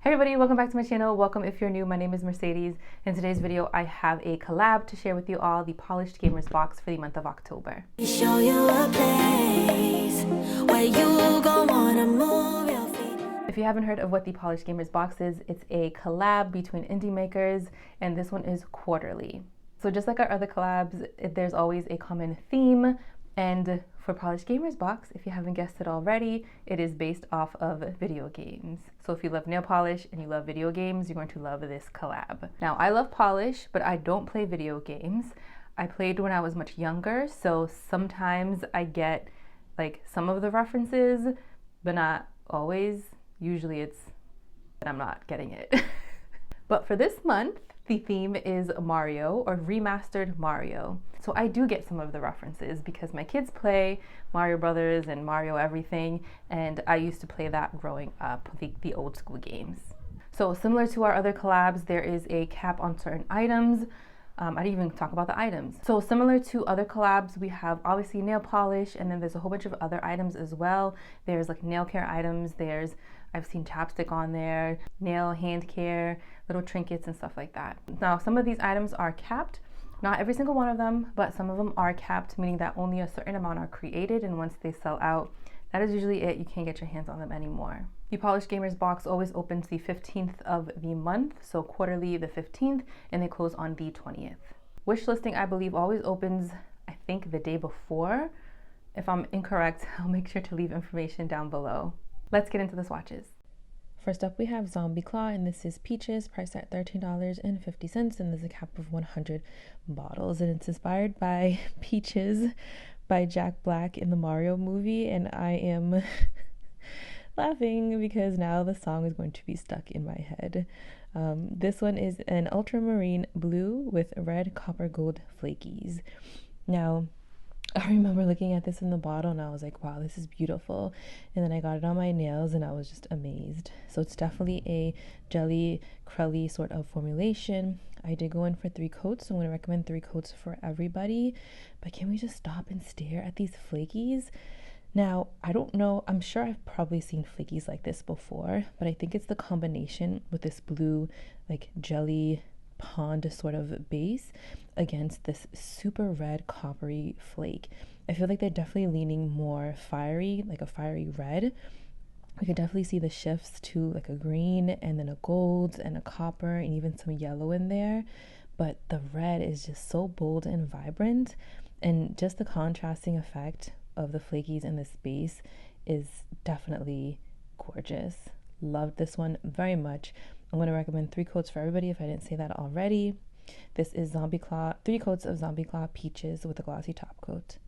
Hi everybody, welcome back to my channel. Welcome if you're new. My name is Mercedes. In today's video, I have a collab to share with you all, the Polished Gamers box for the month of October. Show you a place where you gon' wanna move your feet. If you haven't heard of what the Polished Gamers box is, it's a collab between indie makers, and this one is quarterly. So just like our other collabs, there's always a common theme, and for Polished Gamers box, if you haven't guessed it already, it is based off of video games. So if you love nail polish and you love video games, you're going to love this collab. Now, I love polish, but I don't play video games. I played when I was much younger, so sometimes I get like some of the references, but not always. Usually it's that I'm not getting it. But for this month, the theme is Mario, or remastered Mario. So I do get some of the references because my kids play Mario Brothers and Mario everything, and I used to play that growing up, the old school games. So similar to our other collabs, there is a cap on certain items. I didn't even talk about the items. So similar to other collabs, we have obviously nail polish, and then there's a whole bunch of other items as well. There's like nail care items, I've seen chapstick on there, nail hand care, little trinkets and stuff like that. Now, some of these items are capped. Not every single one of them, but some of them are capped, meaning that only a certain amount are created, and once they sell out, that is usually it. You can't get your hands on them anymore. The Polished Gamers box always opens the 15th of the month, so quarterly the 15th, and they close on the 20th. Wish listing, I believe, always opens, I think, the day before. If I'm incorrect, I'll make sure to leave information down below. Let's get into the swatches. First up, we have Zombie Claw, and this is Peaches, priced at $13.50, and there's a cap of 100 bottles, and it's inspired by Peaches by Jack Black in the Mario movie, and I am laughing because now the song is going to be stuck in my head. This one is an ultramarine blue with red copper gold flakies. Now, I remember looking at this in the bottle and I was like, wow, this is beautiful. And then I got it on my nails and I was just amazed. So it's definitely a jelly, crelly sort of formulation. I did go in for 3 coats, so I'm going to recommend 3 coats for everybody. But can we just stop and stare at these flakies? Now, I don't know, I'm sure I've probably seen flakies like this before, but I think it's the combination with this blue, like jelly pond sort of base against this super red coppery flake. I feel like they're definitely leaning more fiery, like a fiery red. We could definitely see the shifts to like a green and then a gold and a copper and even some yellow in there. But the red is just so bold and vibrant, and just the contrasting effect of the flakies in this base is definitely gorgeous. Loved this one very much. I'm going to recommend 3 coats for everybody if I didn't say that already. This is Zombie Claw, 3 coats of Zombie Claw Peaches with a glossy top coat.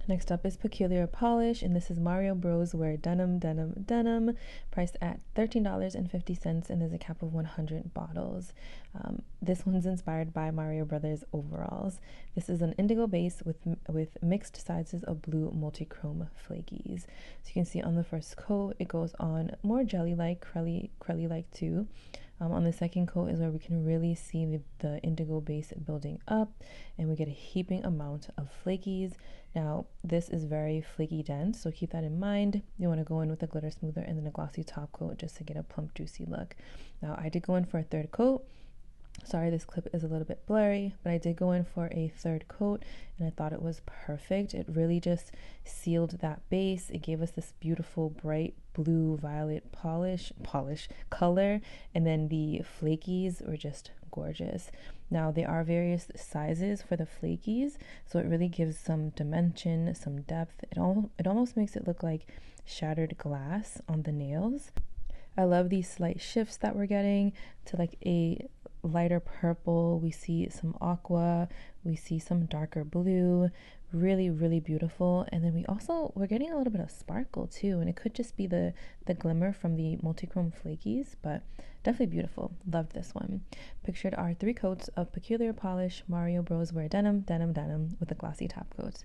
Next up is Peculiar Polish, and this is Mario Bros. Wear Denim, priced at $13.50, and there's a cap of 100 bottles. This one's inspired by Mario Brothers overalls. This is an indigo base with mixed sizes of blue multi-chrome flakies. So you can see on the first coat, it goes on more jelly-like, crelly-like too. On the second coat is where we can really see the indigo base building up, and we get a heaping amount of flakies. Now, this is very flaky dense, so keep that in mind. You want to go in with a glitter smoother and then a glossy top coat just to get a plump, juicy look. Now, I did go in for a 3rd coat. Sorry, this clip is a little bit blurry, but I did go in for a 3rd coat, and I thought it was perfect. It really just sealed that base. It gave us this beautiful, bright blue, violet polish color, and then the flakies were just gorgeous. Now, there are various sizes for the flakies, so it really gives some dimension, some depth. It almost makes it look like shattered glass on the nails. I love these slight shifts that we're getting to like a lighter purple. We see some aqua, we see some darker blue. Really, really beautiful. And then we're getting a little bit of sparkle too, and it could just be the glimmer from the multi-chrome flakies, but definitely beautiful. Loved this one. Pictured are 3 coats of Peculiar Polish Mario Bros. Wear Denim with a glossy top coat.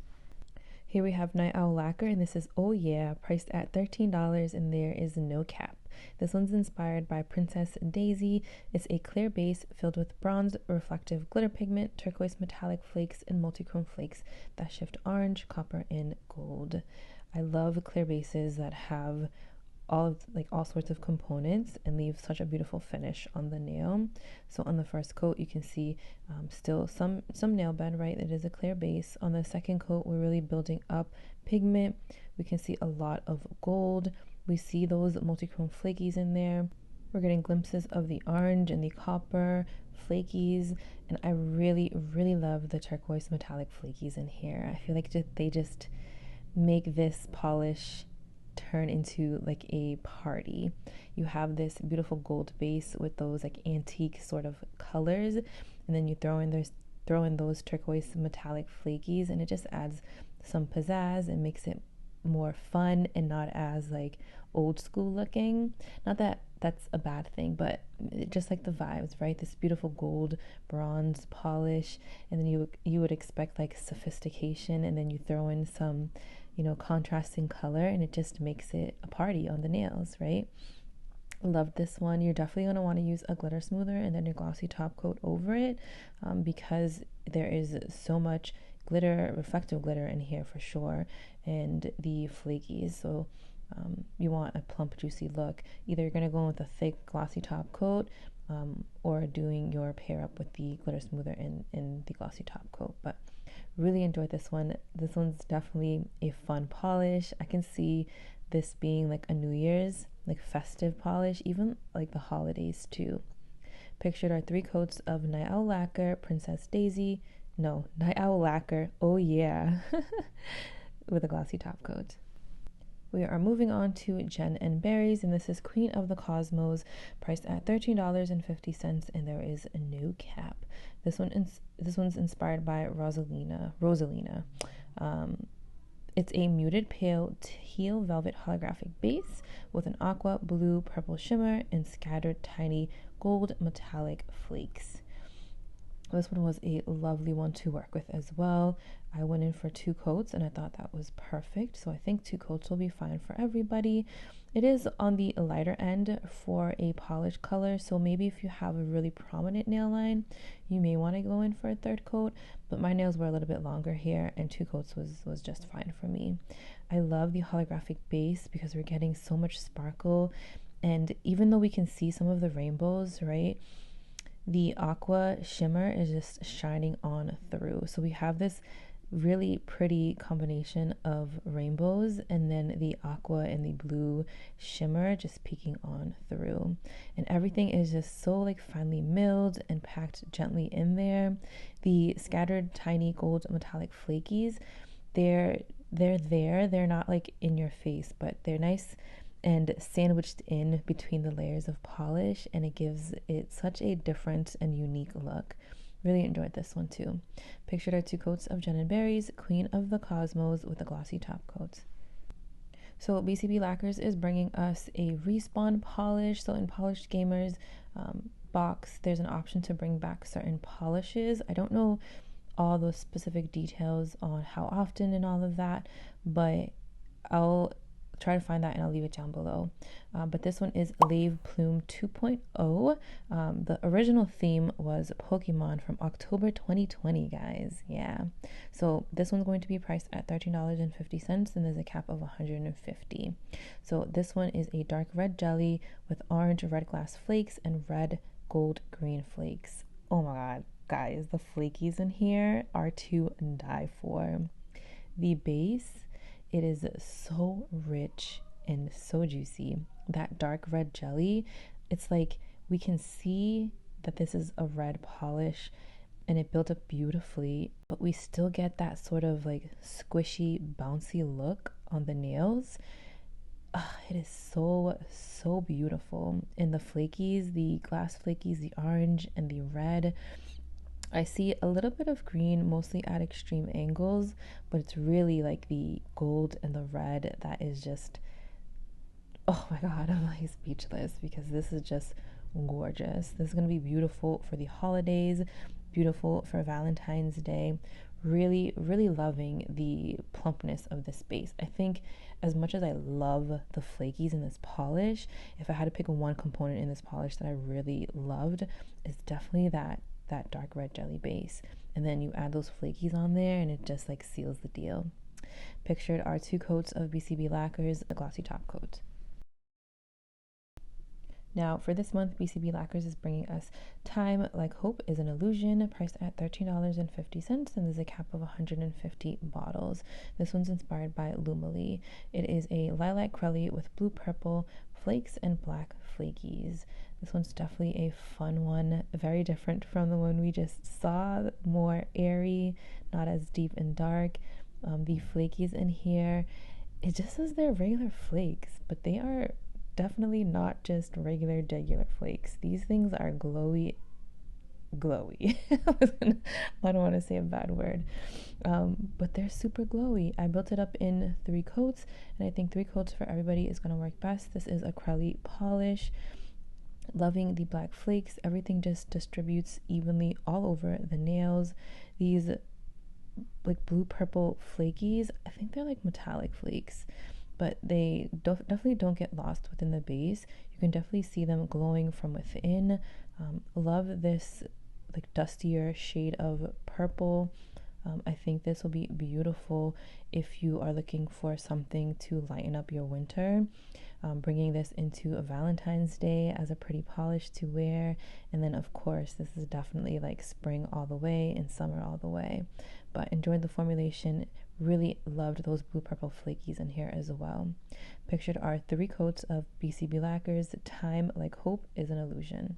Here we have Night Owl Lacquer, and this is Oh Yeah, priced at $13, and there is no cap. This one's inspired by Princess Daisy. It's a clear base filled with bronze reflective glitter pigment, turquoise metallic flakes, and multi-chrome flakes that shift orange, copper, and gold. I love clear bases that have all sorts of components and leave such a beautiful finish on the nail. So on the first coat, you can see still some nail bed, right? It is a clear base. On the second coat, we're really building up pigment. We can see a lot of gold. We see those multi-chrome flakies in there. We're getting glimpses of the orange and the copper flakies, and I really, really love the turquoise metallic flakies in here. I feel like they just make this polish turn into like a party. You have this beautiful gold base with those like antique sort of colors, and then you throw in those turquoise metallic flakies, and it just adds some pizzazz and makes it more fun and not as like old school looking. Not that that's a bad thing, but just like the vibes, right? This beautiful gold bronze polish, and then you would expect like sophistication, and then you throw in some, contrasting color, and it just makes it a party on the nails, right? Love this one. You're definitely going to want to use a glitter smoother and then your glossy top coat over it, because there is so much glitter, reflective glitter in here for sure, and the flakies. So you want a plump, juicy look. Either you're going to go with a thick, glossy top coat, or doing your pair up with the glitter smoother in the glossy top coat. But really enjoyed this one. This one's definitely a fun polish. I can see this being like a New Year's, like festive polish, even like the holidays too. Pictured are 3 coats of Night Owl Lacquer, Night Owl Lacquer, oh yeah, with a glossy top coat. We are moving on to Jen and Berries, and this is Queen of the Cosmos, priced at $13.50, and there is a no cap. This one's inspired by Rosalina. It's a muted pale teal velvet holographic base with an aqua, blue, purple shimmer and scattered tiny gold metallic flakes. This one was a lovely one to work with as well. I went in for 2 coats and I thought that was perfect. So I think 2 coats will be fine for everybody. It is on the lighter end for a polish color. So maybe if you have a really prominent nail line, you may want to go in for a 3rd coat. But my nails were a little bit longer here and 2 coats was just fine for me. I love the holographic base because we're getting so much sparkle. And even though we can see some of the rainbows, right? The aqua shimmer is just shining on through. So we have this really pretty combination of rainbows and then the aqua and the blue shimmer just peeking on through. And everything is just so like finely milled and packed gently in there. The scattered tiny gold metallic flakies, they're there. They're not like in your face, but they're nice and sandwiched in between the layers of polish, and it gives it such a different and unique look. Really enjoyed this one too. Pictured are 2 coats of Jen and Berries, Queen of the Cosmos with a glossy top coat. So BCB Lacquers is bringing us a respawn polish. So in Polished Gamers box, there's an option to bring back certain polishes. I don't know all those specific details on how often and all of that, but I'll try to find that and I'll leave it down below. But this one is Lave Plume 2.0. The original theme was Pokemon from October 2020, guys. Yeah. So this one's going to be priced at $13.50, and there's a cap of $150. So this one is a dark red jelly with orange red glass flakes and red gold green flakes. Oh my god, guys, the flakies in here are to die for. The base, it is so rich and so juicy. That dark red jelly, it's like we can see that this is a red polish and it built up beautifully, but we still get that sort of like squishy, bouncy look on the nails. It is so beautiful. And the flakies, the glass flakies, the orange and the red, I see a little bit of green, mostly at extreme angles, but it's really like the gold and the red that is just, oh my god, I'm like speechless because this is just gorgeous. This is going to be beautiful for the holidays, beautiful for Valentine's Day. Really, really loving the plumpness of this base. I think as much as I love the flakies in this polish, if I had to pick one component in this polish that I really loved, it's definitely that dark red jelly base, and then you add those flakies on there and it just like seals the deal. Pictured are 2 coats of BCB Lacquers, a glossy top coat. Now, for this month, BCB Lacquers is bringing us Time Like Hope is an Illusion, priced at $13.50, and there's a cap of 150 bottles. This one's inspired by Lumily. It is a lilac crelly with blue purple flakes and black flakies. This one's definitely a fun one, very different from the one we just saw, more airy, not as deep and dark. The flakies in here, it just says they're regular flakes, but they are definitely not just regular flakes. These things are glowy. I don't want to say a bad word, but they're super glowy. I built it up in 3 coats, and I think 3 coats for everybody is going to work best. This is acrylic polish. Loving the black flakes. Everything just distributes evenly all over the nails. These like blue purple flakies, I think they're like metallic flakes, but they definitely don't get lost within the base. You can definitely see them glowing from within. Love this like dustier shade of purple. I think this will be beautiful if you are looking for something to lighten up your winter. Bringing this into a Valentine's Day as a pretty polish to wear. And then of course, this is definitely like spring all the way and summer all the way. But enjoyed the formulation. Really loved those blue purple flakies in here as well. Pictured are 3 coats of BCB Lacquers. Time Like Hope is an Illusion.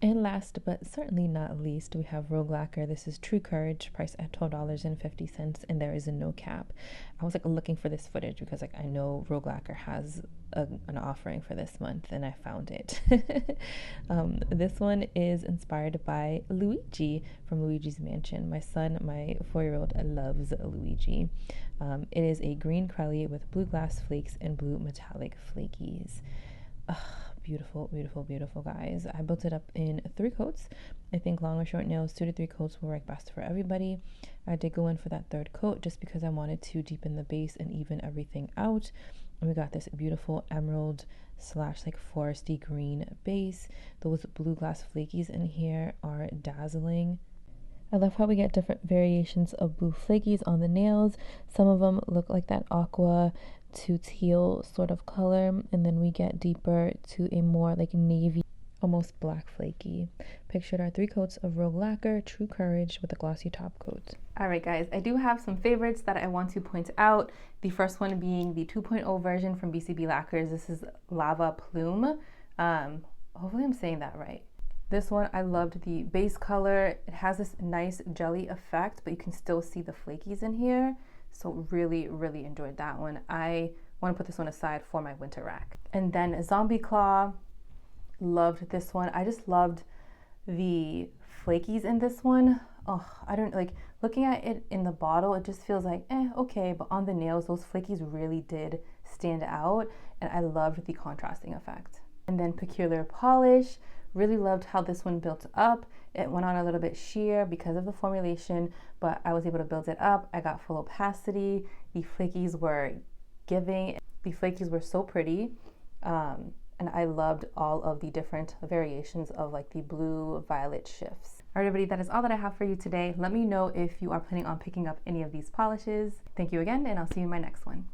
And last but certainly not least, we have Rogue Lacquer. This is True Courage, priced at $12.50, and there is a no cap. I was like looking for this footage because like I know Rogue Lacquer has an offering for this month, and I found it. This one is inspired by Luigi from Luigi's Mansion. My son, my 4-year-old, loves Luigi. It is a green crelly with blue glass flakes and blue metallic flakies. Beautiful, beautiful, beautiful, guys. I built it up in 3 coats. I think long or short nails, 2 to 3 coats will work best for everybody. I did go in for that 3rd coat just because I wanted to deepen the base and even everything out. And we got this beautiful emerald / like foresty green base. Those blue glass flakies in here are dazzling. I love how we get different variations of blue flakies on the nails. Some of them look like that aqua to teal sort of color, and then we get deeper to a more like navy, almost black flaky. Pictured are 3 coats of Rogue Lacquer, True Courage with a glossy top coat. All right, guys, I do have some favorites that I want to point out. The first one being the 2.0 version from BCB Lacquers. This is Lava Plume. Hopefully I'm saying that right. This one, I loved the base color. It has this nice jelly effect, but you can still see the flakies in here. So really, really enjoyed that one. I want to put this one aside for my winter rack. And then Zombie Claw, loved this one. I just loved the flakies in this one. Oh, I don't like looking at it in the bottle. It just feels like, okay. But on the nails, those flakies really did stand out. And I loved the contrasting effect. And then Peculiar Polish. Really loved how this one built up. It went on a little bit sheer because of the formulation, but I was able to build it up. I got full opacity. The flakies were giving. The flakies were so pretty. And I loved all of the different variations of like the blue violet shifts. All right, everybody, that is all that I have for you today. Let me know if you are planning on picking up any of these polishes. Thank you again, and I'll see you in my next one.